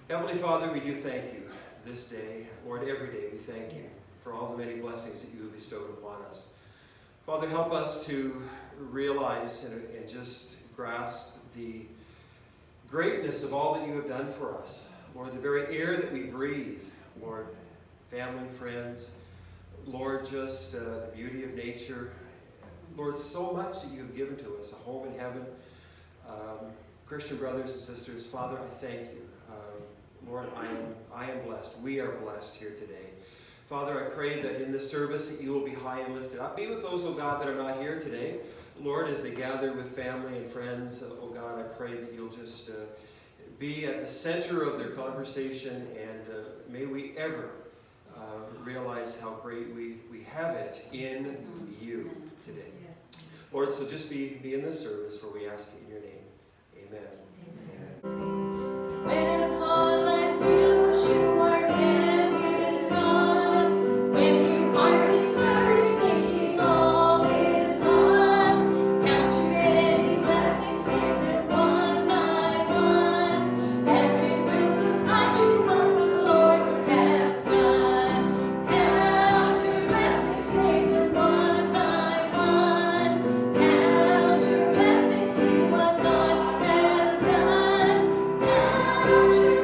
Heavenly Father, we do thank you this day. Lord, every day we thank you for all the many blessings that you have bestowed upon us. Father, help us to realize and just grasp the greatness of all that you have done for us. Lord, the very air that we breathe, Lord, family, friends, Lord, just the beauty of nature. Lord, so much that you have given to us, a home in heaven. Christian brothers and sisters, Father, I thank you. Lord, I am blessed. We are blessed here today. Father, I pray that in this service that you will be high and lifted up. Be with those, oh God, that are not here today. Lord, as they gather with family and friends, oh God, I pray that you'll just be at the center of their conversation, and may we ever realize how great we have it in you today. Lord, so just be in this service, for we ask it in your name. Amen. Amen. When upon life's billows you are tempest tossed, when you are discouraged, thinking all is lost, count your many blessings, give them one by one, and it will surprise you what the Lord has done. Count your blessings, take them one by one, count your blessings, see what God has done. Count your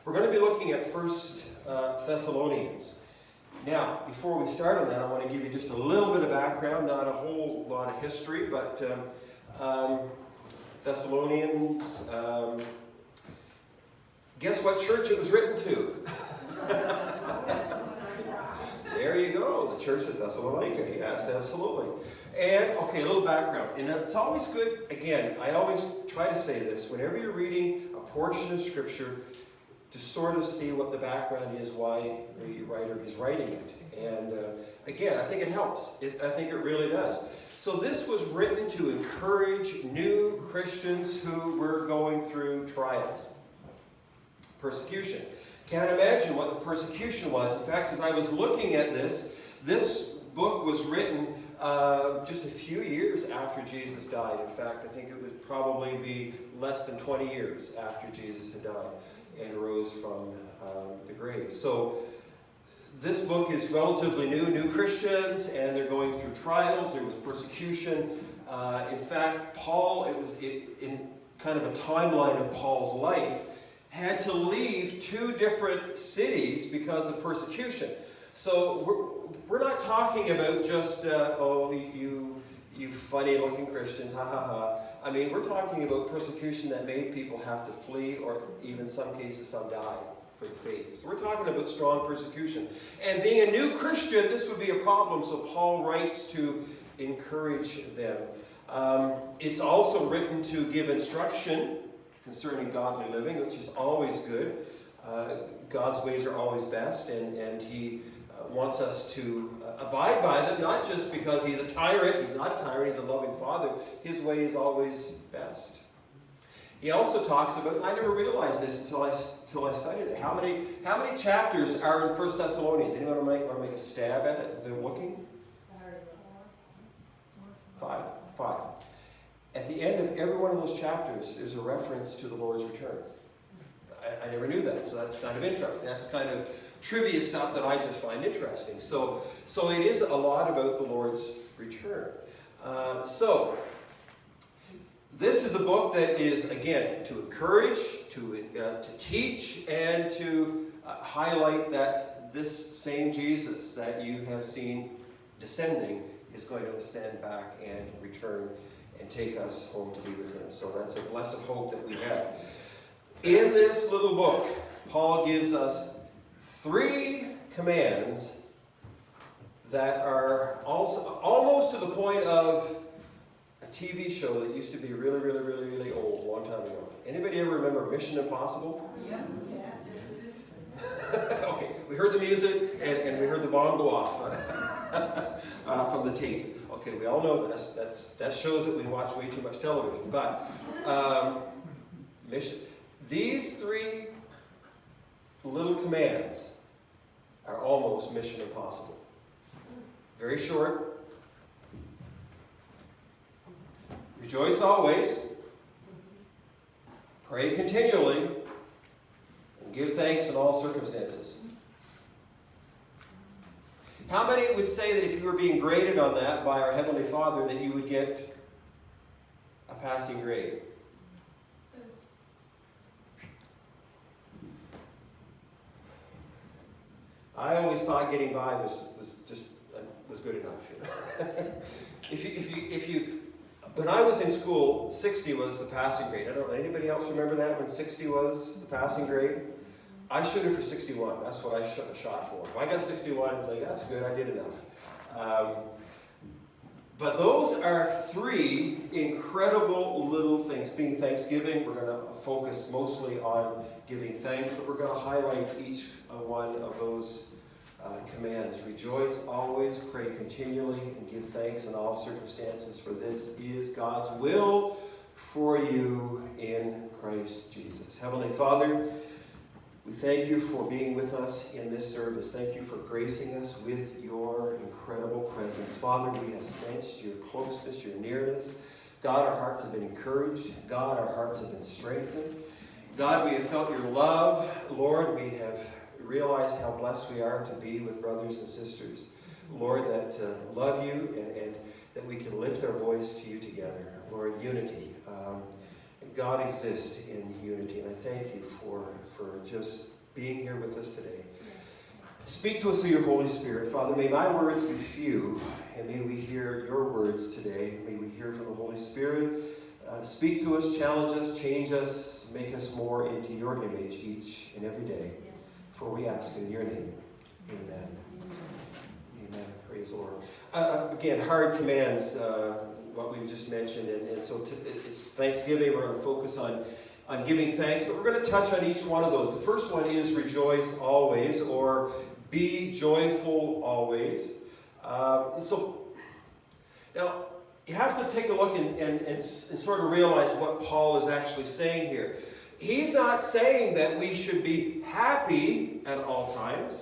We're going to be looking at 1 Thessalonians. Now, before we start on that, I want to give you just a little bit of background, not a whole lot of history, but Thessalonians, guess what church it was written to? There you go, the Church of Thessalonica. Yes, absolutely. And, okay, a little background. And it's always good, again, I always try to say this, whenever you're reading a portion of Scripture, to sort of see what the background is, why the writer is writing it. And, again, I think it helps. I think it really does. So this was written to encourage new Christians who were going through trials. Persecution. Can't imagine what the persecution was. In fact, as I was looking at this book was written just a few years after Jesus died. In fact, I think it would probably be less than 20 years after Jesus had died and rose from the grave. So this book is relatively new Christians, and they're going through trials. There was persecution. In fact, Paul, in kind of a timeline of Paul's life, had to leave 2 different cities because of persecution. So we're not talking about just, you funny-looking Christians, ha ha ha. I mean, we're talking about persecution that made people have to flee, or even in some cases, some died for the faith. So we're talking about strong persecution. And being a new Christian, this would be a problem, so Paul writes to encourage them. It's also written to give instruction concerning godly living, which is always good. God's ways are always best, and he wants us to abide by them, not just because he's a tyrant. He's not a tyrant, he's a loving father. His way is always best. He also talks about, I never realized this until I studied it, how many chapters are in 1 Thessalonians? Anyone want to make a stab at it? They're looking? 5. At the end of every one of those chapters, there's a reference to the Lord's return. I never knew that, so that's kind of interesting. That's kind of trivia stuff that I just find interesting. So it is a lot about the Lord's return. So this is a book that is, again, to encourage, to teach, and to highlight that this same Jesus that you have seen descending is going to ascend back and return and take us home to be with him. So that's a blessed hope that we have. In this little book, Paul gives us 3 commands that are also almost to the point of a TV show that used to be really, really, really, really old, a long time ago. Anybody ever remember Mission Impossible? Yes. Okay, we heard the music and we heard the bomb go off from the tape. Okay, we all know that shows that we watch way too much television. But these 3 little commands are almost Mission Impossible. Very short. Rejoice always. Pray continually. And give thanks in all circumstances. How many would say that if you were being graded on that by our Heavenly Father, that you would get a passing grade? I always thought getting by was good enough. If you, when I was in school, 60 was the passing grade. I don't know, anybody else remember that when 60 was the passing grade? I shooted for 61. That's what I shot for. If I got 61, I was like, that's good, I did enough. But those are 3 incredible little things. Being Thanksgiving, we're going to focus mostly on giving thanks, but we're going to highlight each one of those commands. Rejoice always, pray continually, and give thanks in all circumstances, for this is God's will for you in Christ Jesus. Heavenly Father, we thank you for being with us in this service. Thank you for gracing us with your incredible presence. Father, we have sensed your closeness, your nearness. God, our hearts have been encouraged. God, our hearts have been strengthened. God, we have felt your love. Lord, we have realized how blessed we are to be with brothers and sisters. Lord, that love you and that we can lift our voice to you together. Lord, unity. God exists in unity, and I thank you for just being here with us today. Speak to us through your Holy Spirit. Father, may my words be few, and may we hear your words today. May we hear from the Holy Spirit. Speak to us, challenge us, change us, make us more into your image each and every day. For we ask in your name. Amen. Amen. Praise the Lord. Again, hard commands, what we've just mentioned. And so it's Thanksgiving. We're going to focus on giving thanks, but we're going to touch on each one of those. The first one is rejoice always, or be joyful always. And so, now, you have to take a look and sort of realize what Paul is actually saying here. He's not saying that we should be happy at all times.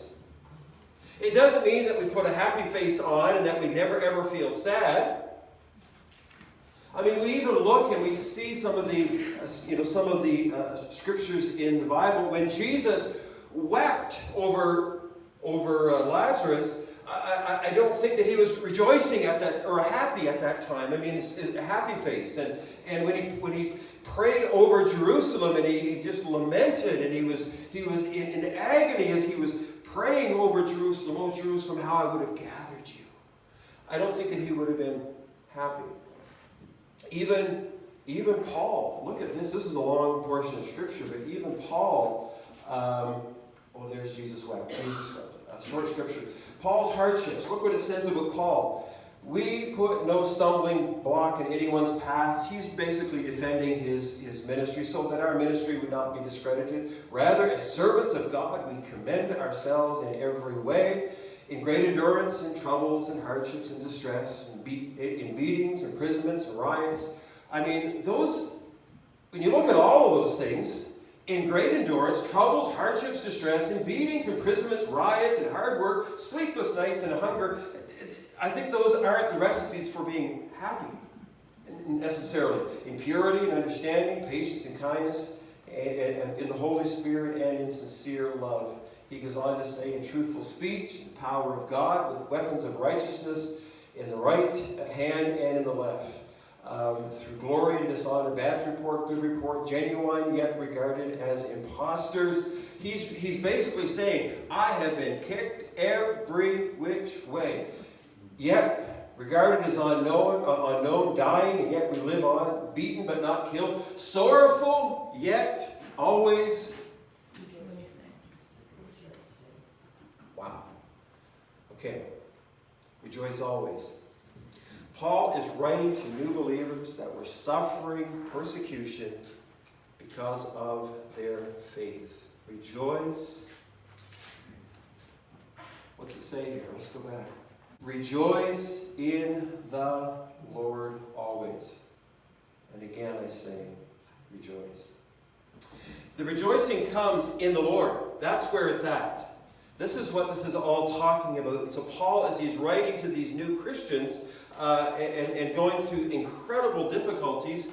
It doesn't mean that we put a happy face on and that we never ever feel sad. I mean, we even look and we see some of the scriptures in the Bible when Jesus wept over Lazarus. I don't think that he was rejoicing at that or happy at that time. I mean, it's a happy face. And when he prayed over Jerusalem and he just lamented and he was in agony as he was praying over Jerusalem. Oh, Jerusalem, how I would have gathered you. I don't think that he would have been happy. Even Paul, look at this. This is a long portion of Scripture, but even Paul, there's Jesus wept. Jesus wept. Short Scripture. Paul's hardships. Look what it says about Paul. We put no stumbling block in anyone's paths. He's basically defending his ministry so that our ministry would not be discredited. Rather, as servants of God, we commend ourselves in every way, in great endurance, in troubles, and hardships, and distress, in beatings, imprisonments, and riots. I mean, when you look at all of those things, in great endurance, troubles, hardships, distress, in beatings, imprisonments, riots, and hard work, sleepless nights, and hunger, I think those aren't the recipes for being happy, necessarily. In purity and understanding, patience and kindness, and in the Holy Spirit, and in sincere love. He goes on to say, in truthful speech, in the power of God, with weapons of righteousness, in the right hand and in the left. Through glory and dishonor, bad report, good report, genuine yet regarded as impostors. He's basically saying, I have been kicked every which way. Yet regarded as unknown, dying, and yet we live on, beaten but not killed, sorrowful, yet always. Wow. Okay. Rejoice always. Paul is writing to new believers that were suffering persecution because of their faith. Rejoice. What's it say here? Let's go back. Rejoice in the Lord always. And again I say, rejoice. The rejoicing comes in the Lord. That's where it's at. This is what this is all talking about. And so Paul, as he's writing to these new Christians and going through incredible difficulties,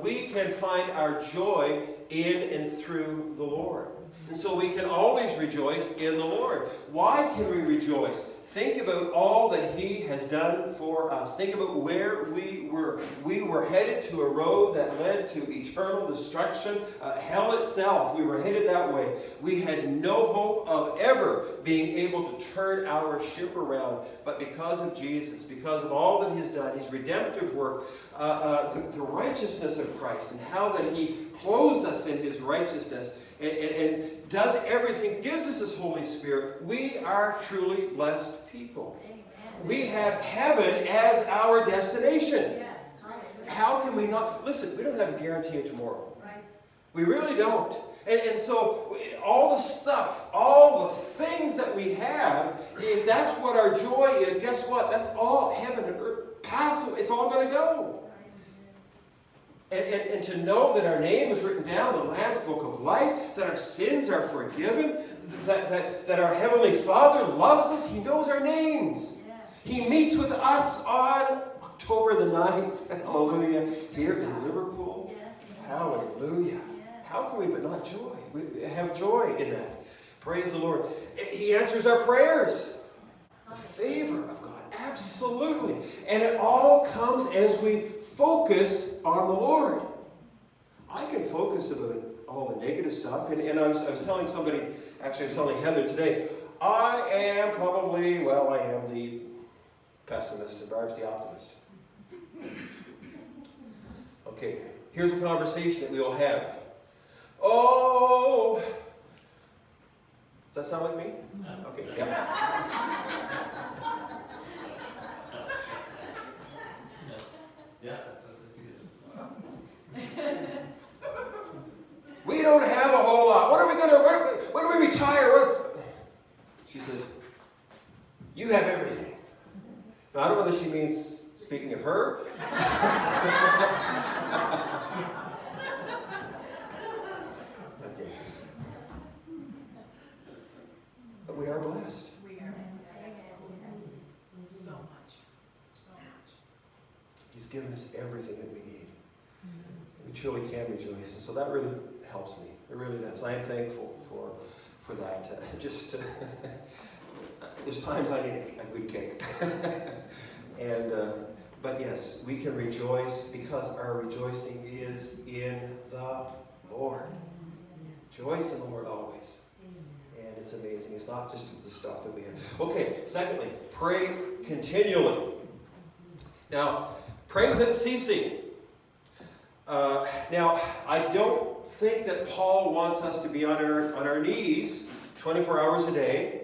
we can find our joy in and through the Lord. And so we can always rejoice in the Lord. Why can we rejoice? Think about all that he has done for us. Think about where we were. We were headed to a road that led to eternal destruction, hell itself. We were headed that way. We had no hope of ever being able to turn our ship around. But because of Jesus, because of all that he's done, his redemptive work, the righteousness of Christ, and how that he clothes us in his righteousness, and does everything, gives us his Holy Spirit, we are truly blessed people. Amen. We have heaven as our destination. Yes. How can we not? Listen, we don't have a guarantee of tomorrow. Right. We really don't. And so all the stuff, all the things that we have, if that's what our joy is, guess what? That's all heaven and earth. Pass away. It's all going to go. And to know that our name is written down in the Lamb's Book of Life, that our sins are forgiven, that our Heavenly Father loves us, he knows our names. Yes. He meets with us on October the 9th, hallelujah, here in Liverpool. Yes. Hallelujah. Yes. How can we but not joy? We have joy in that. Praise the Lord. He answers our prayers. The favor of God, absolutely. And it all comes as we focus on the Lord. I can focus about all the negative stuff. And I was telling somebody, actually I was telling Heather today, I am the pessimist and Barb's the optimist. Okay, here's a conversation that we will have. Oh, does that sound like me? Okay, yeah. Yeah. We don't have a whole lot. When do we retire? She says, you have everything. Now, I don't know whether she means speaking of her. Okay. But we are blessed. We are. So much. So much. He's given us everything that we need. We truly can rejoice. And so that really helps me. It really does. I am thankful for that. There's times I need a good kick. But yes, we can rejoice because our rejoicing is in the Lord. Rejoice in the Lord always. And it's amazing. It's not just the stuff that we have. Okay, secondly, pray continually. Now, pray without ceasing. Now, I don't think that Paul wants us to be on our knees 24 hours a day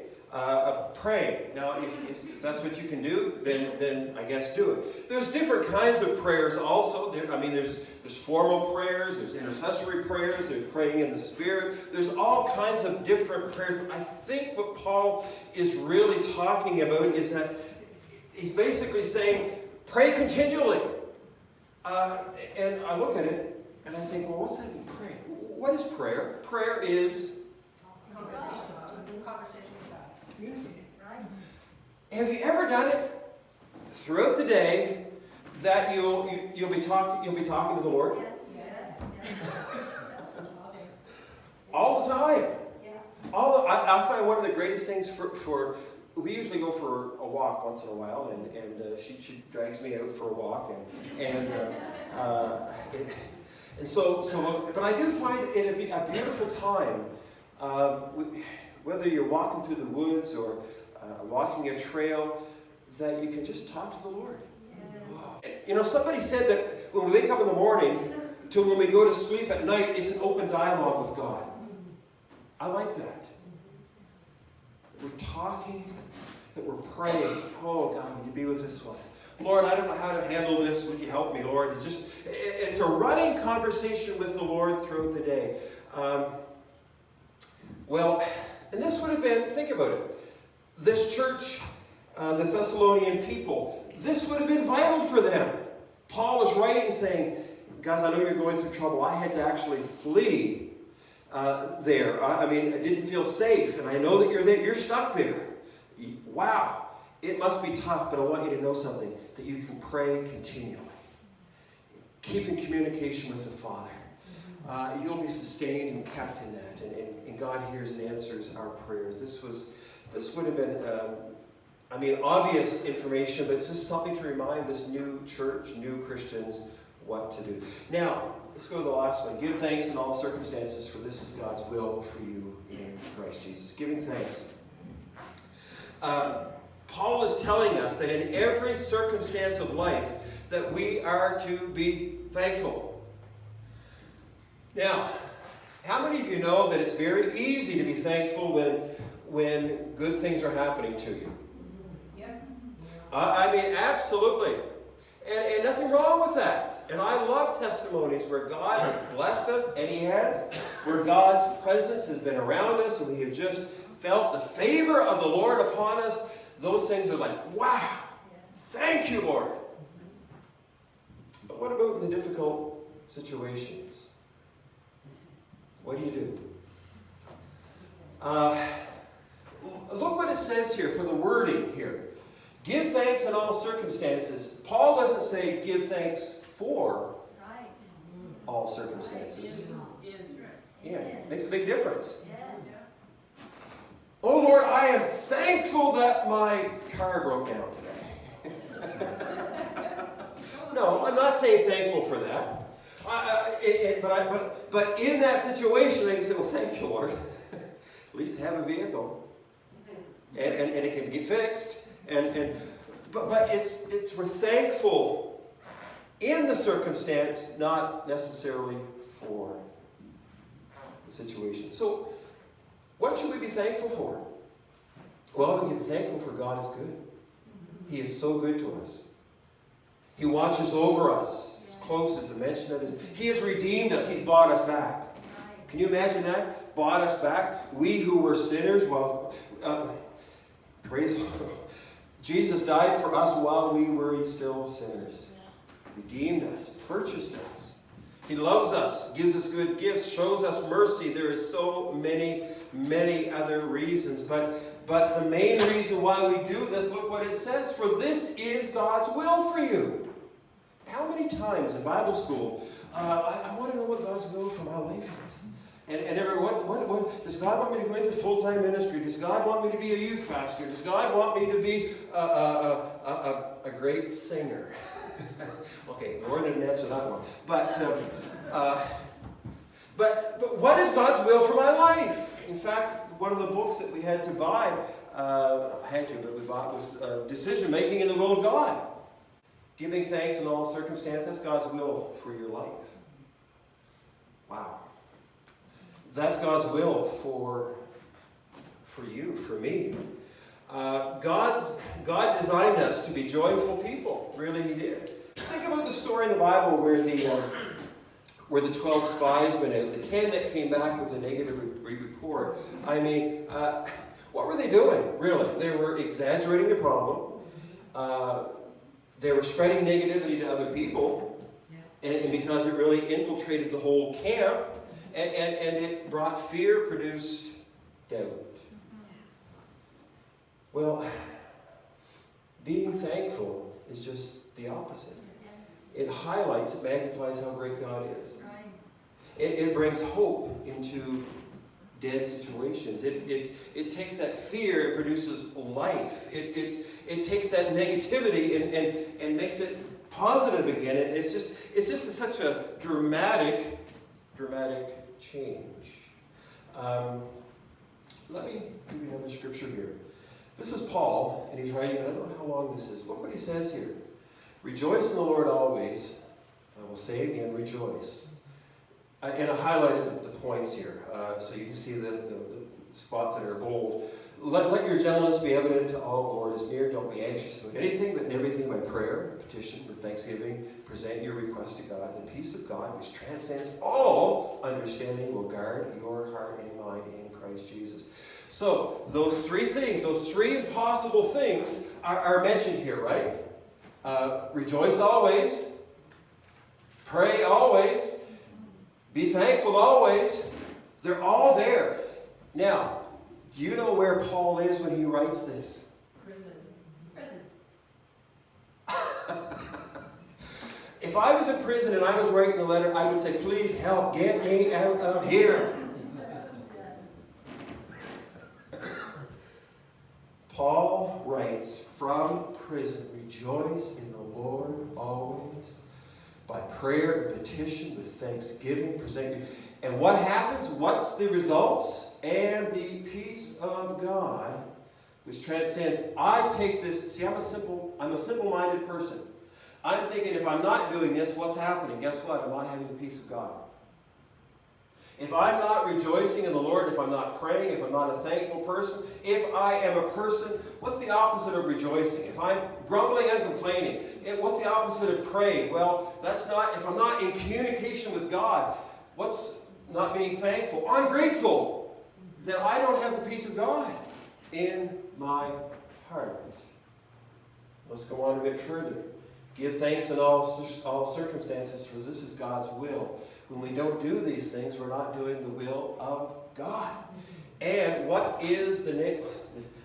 praying. Now, if that's what you can do, then I guess do it. There's different kinds of prayers also. There's formal prayers, there's intercessory prayers, there's praying in the Spirit. There's all kinds of different prayers. But I think what Paul is really talking about is that he's basically saying, pray continually. And I look at it and I think, well, what's that mean, pray? What is prayer? Prayer is Conversation with God. communicating. Right? Have you ever done it throughout the day that you'll be talking to the Lord? Yes. All the time. Yeah. I find one of the greatest things for we usually go for a walk once in a while, and she drags me out for a walk, but I do find it a beautiful time, whether you're walking through the woods or walking a trail, that you can just talk to the Lord. You know, somebody said that when we wake up in the morning to when we go to sleep at night, it's an open dialogue with God. I like that. We're talking, that we're praying. Oh, God, would you be with this one? Lord, I don't know how to handle this. Would you help me, Lord? It's a running conversation with the Lord throughout the day. And this would have been, think about it, this church, the Thessalonian people, this would have been vital for them. Paul is writing saying, guys, I know you're going through trouble. I had to actually flee there. I didn't feel safe, and I know that you're there. You're stuck there. Wow, it must be tough, but I want you to know something, that you can pray continually. Keep in communication with the Father. You'll be sustained and kept in that, and God hears and answers our prayers. This would have been, obvious information, but just something to remind this new church, new Christians, what to do. Now, let's go to the last one. Give thanks in all circumstances, for this is God's will for you in Christ Jesus. Giving thanks. Paul is telling us that in every circumstance of life that we are to be thankful. Now, how many of you know that it's very easy to be thankful when good things are happening to you? Yep. Absolutely. And nothing wrong with that. And I love testimonies where God has blessed us, and He has, where God's presence has been around us, and we have just felt the favor of the Lord upon us. Those things are like, wow, thank you, Lord. But what about in the difficult situations? What do you do? Look what it says here for the wording here. Give thanks in all circumstances. Paul doesn't say give thanks for all circumstances. Yeah, makes a big difference. Oh Lord, I am thankful that my car broke down today. No, I'm not saying thankful for that. But in that situation, I can say, well, thank you, Lord. At least I have a vehicle. And it can get fixed. But we're thankful in the circumstance, not necessarily for the situation. So, what should we be thankful for? Well, we can be thankful for God is good. He is so good to us. He watches over us, as close as the mention of his. He has redeemed us. He's bought us back. Can you imagine that? Bought us back. We who were sinners, praise the Lord. Jesus died for us while we were still sinners. Redeemed us, purchased us. He loves us, gives us good gifts, shows us mercy. There is so many, many other reasons. But the main reason why we do this, look what it says. For this is God's will for you. How many times in Bible school, I want to know what God's will for my life is. And what does God want me to go into full-time ministry? Does God want me to be a youth pastor? Does God want me to be a great singer? Okay, Lord didn't answer that one. But what is God's will for my life? In fact, one of the books that we had to buy, we bought was Decision Making in the Will of God. Giving thanks in all circumstances, God's will for your life. Wow. That's God's will for you, for me. God designed us to be joyful people. Really, He did. Think about the story in the Bible where the 12 spies went out, the 10 that came back with a negative report. I mean, what were they doing, really? They were exaggerating the problem. They were spreading negativity to other people. And because it really infiltrated the whole camp, and it brought fear, produced doubt. Well, being thankful is just the opposite. It highlights, it magnifies how great God is. It brings hope into dead situations. It takes that fear and produces life. It takes that negativity and makes it positive again. And it's just such a dramatic change. Let me give you another scripture here. This is Paul, and he's writing, I don't know how long this is. Look what he says here. Rejoice in the Lord always. I will say again, rejoice. And I highlighted the points here, so you can see the spots that are bold. Let your gentleness be evident to all. The Lord is near. Don't be anxious about anything, but in everything by prayer, petition, with thanksgiving, present your request to God. And the peace of God, which transcends all understanding, will guard your heart and mind in Christ Jesus. So, those three things, those three impossible things are mentioned here, right? Rejoice always. Pray always. Be thankful always. They're all there. Now, do you know where Paul is when he writes this? Prison. If I was in prison and I was writing the letter, I would say, please help, get me out of here. Paul writes from prison, rejoice in the Lord always. By prayer and petition with thanksgiving, present you. And what happens? What's the results? And the peace of God, which transcends. I take this, see, I'm a simple-minded person. I'm thinking if I'm not doing this, what's happening? Guess what? I'm not having the peace of God. If I'm not rejoicing in the Lord, if I'm not praying, if I'm not a thankful person, if I am a person, what's the opposite of rejoicing? If I'm grumbling and complaining, what's the opposite of praying? Well, if I'm not in communication with God, what's not being thankful? Ungrateful. Then I don't have the peace of God in my heart. Let's go on a bit further. Give thanks in all circumstances, for this is God's will. When we don't do these things, we're not doing the will of God. And what is the name?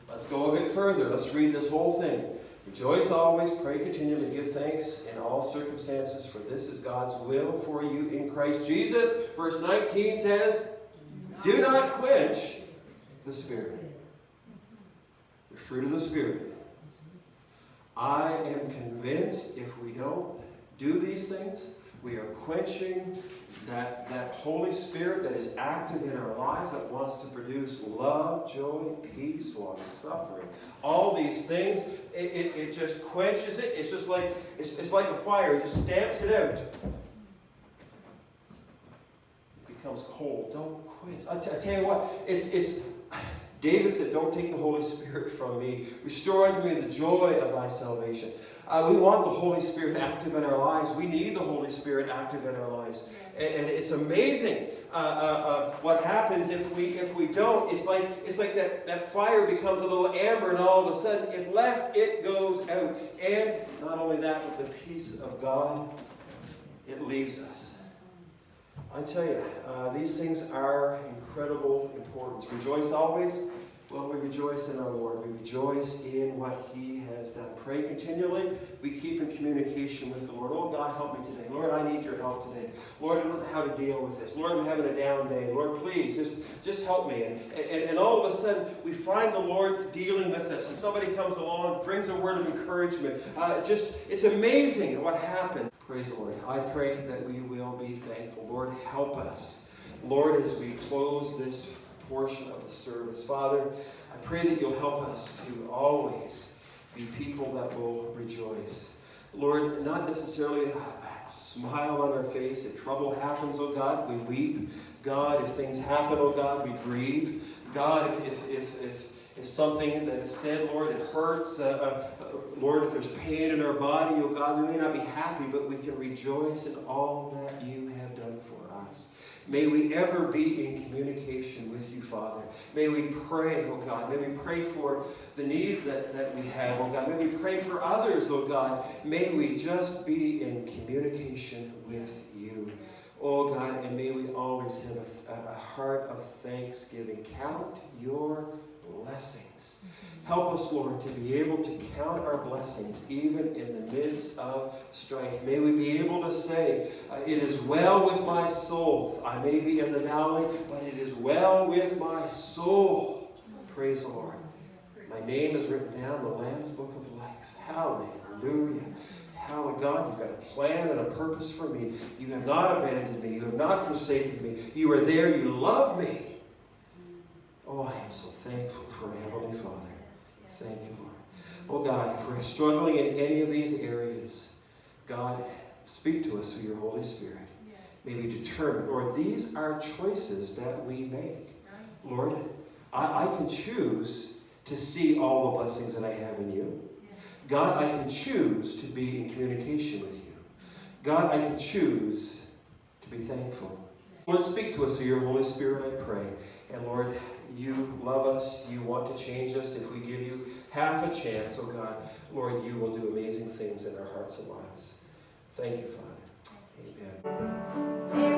Let's go a bit further. Let's read this whole thing. Rejoice always, pray continually, give thanks in all circumstances, for this is God's will for you in Christ Jesus. Verse 19 says, do not quench the Spirit. The fruit of the Spirit. I am convinced if we don't do these things, We are quenching that Holy Spirit that is active in our lives, that wants to produce love, joy, peace, long-suffering. All these things, it just quenches it. It's just like, it's like a fire. It just stamps it out. It becomes cold. Don't quit. I tell you what, it's David said, don't take the Holy Spirit from me. Restore unto me the joy of thy salvation. We want the Holy Spirit active in our lives. We need the Holy Spirit active in our lives. And it's amazing what happens if we don't. It's like that fire becomes a little amber, and all of a sudden, if left, it goes out. And not only that, but the peace of God, it leaves us. I tell you, these things are incredible importance. Rejoice always. Well, we rejoice in our Lord. We rejoice in what He has done. Pray continually. We keep in communication with the Lord. Oh, God, help me today. Lord, I need your help today. Lord, I don't know how to deal with this. Lord, I'm having a down day. Lord, please, just help me. And all of a sudden, we find the Lord dealing with us. And somebody comes along, brings a word of encouragement. It's amazing what happened. Praise the Lord. I pray that we will be thankful. Lord, help us. Lord, as we close this portion of the service, Father, I pray that you'll help us to always be people that will rejoice. Lord, not necessarily a smile on our face. If trouble happens, oh God, we weep. God, if things happen, oh God, we grieve. God, if something that is said, Lord, it hurts. Lord, if there's pain in our body, oh God, we may not be happy, but we can rejoice in all that you have done for us. May we ever be in communication with you, Father. May we pray, oh God. May we pray for the needs that we have, oh God. May we pray for others, oh God. May we just be in communication with you, oh God. And may we always have a heart of thanksgiving. Count your blessings. Help us, Lord, to be able to count our blessings even in the midst of strife. May we be able to say, it is well with my soul. I may be in the valley, but it is well with my soul. Praise the Lord. My name is written down in the Lamb's Book of Life. Hallelujah. Hallelujah. God, you've got a plan and a purpose for me. You have not abandoned me. You have not forsaken me. You are there. You love me. Oh, I am so thankful for my Heavenly Father. Thank you, Lord. Oh, God, if we're struggling in any of these areas, God, speak to us through your Holy Spirit. May we determine, Lord, these are choices that we make. Lord, I can choose to see all the blessings that I have in you. God, I can choose to be in communication with you. God, I can choose to be thankful. Lord, speak to us through your Holy Spirit, I pray. And Lord, you love us. You want to change us. If we give you half a chance, oh God, Lord, you will do amazing things in our hearts and lives. Thank you, Father. Amen.